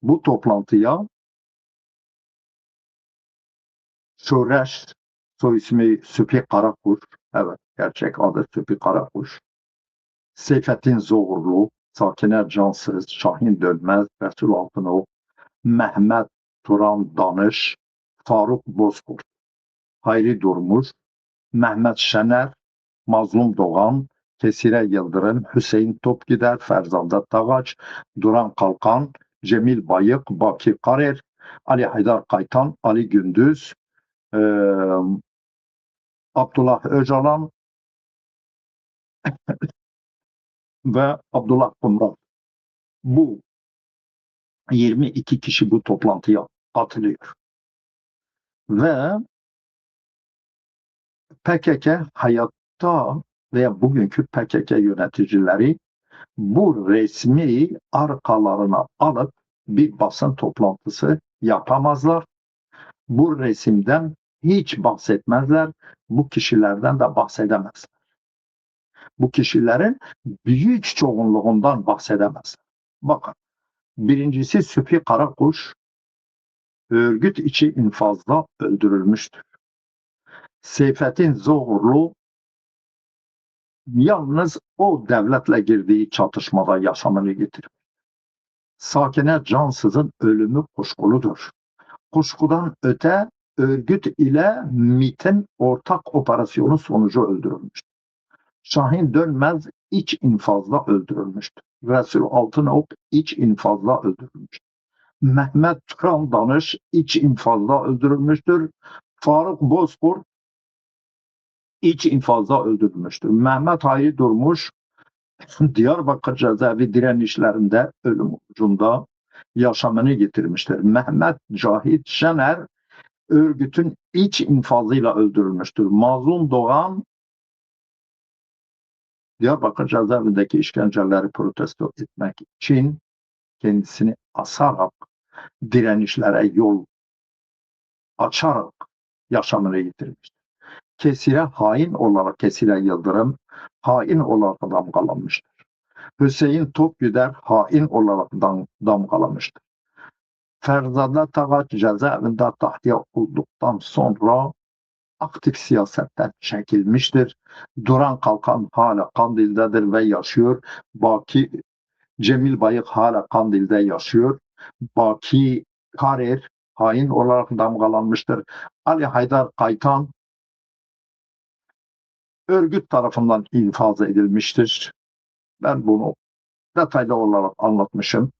bu toplantıya Şureş, soy ismi Süpi Karakuş, evet gerçek adı Süpi Karakuş, Seyfettin Zoğurlu, Sakine Cansız, Şahin Dönmez, Resul Altınok, Mehmet Turan Danış, Faruk Bozkurt, Hayri Durmuş, Mehmet Şener, Mazlum Doğan, Kesire Yıldırım, Hüseyin Topgider, Ferzandet Tağaç, Duran Kalkan, Cemil Bayık, Baki Karer, Ali Haydar Kaytan, Ali Gündüz, Abdullah Öcalan ve Abdullah Kumral. Bu 22 kişi bu toplantıya katılıyor. Ve PKK hayatta veya bugünkü PKK yöneticileri bu resmi arkalarına alıp bir basın toplantısı yapamazlar. Bu resimden hiç bahsetmezler. Bu kişilerden de bahsedemezler. Bu kişilerin büyük çoğunluğundan bahsedemezler. Bakın, birincisi Süpi Karakuş örgüt içi infazda öldürülmüştür. Seyfettin Zoğurlu yalnız o devletle girdiği çatışmada yaşamını yitirdi. Sakine Cansız'ın ölümü kuşkuludur. Kuşkudan öte örgüt ile MİT'in ortak operasyonu sonucu öldürülmüştür. Şahin Dönmez iç infazda öldürülmüştür. Resul Altınok iç infazda öldürülmüştür. Mehmet Turan Danış iç infazda öldürülmüştür. Faruk Bozkurt iç infazda öldürülmüştür. Mehmet Hayri Durmuş Diyarbakır cezaevi direnişlerinde ölüm ucunda yaşamını yitirmiştir. Mehmet Cahit Şener örgütün iç infazıyla öldürülmüştür. Mazlum Doğan Diyarbakır cezaevindeki işkenceleri protesto etmek için kendisini asarak direnişlere yol açarak yaşamını yitirmiştir. Kesire hain olarak Kesire Yıldırım hain olarak damgalanmıştır. Hüseyin Topgüder hain olarak damgalanmıştır. Ferzandet Tağaç cezaevinde tahliye olduktan sonra aktif siyasetten çekilmiştir. Duran Kalkan hala Kandil'dedir ve yaşıyor. Cemil Bayık hala Kandil'de yaşıyor. Baki Karer hain olarak damgalanmıştır. Ali Haydar Kaytan örgüt tarafından infaz edilmiştir. Ben bunu detaylı olarak anlatmışım.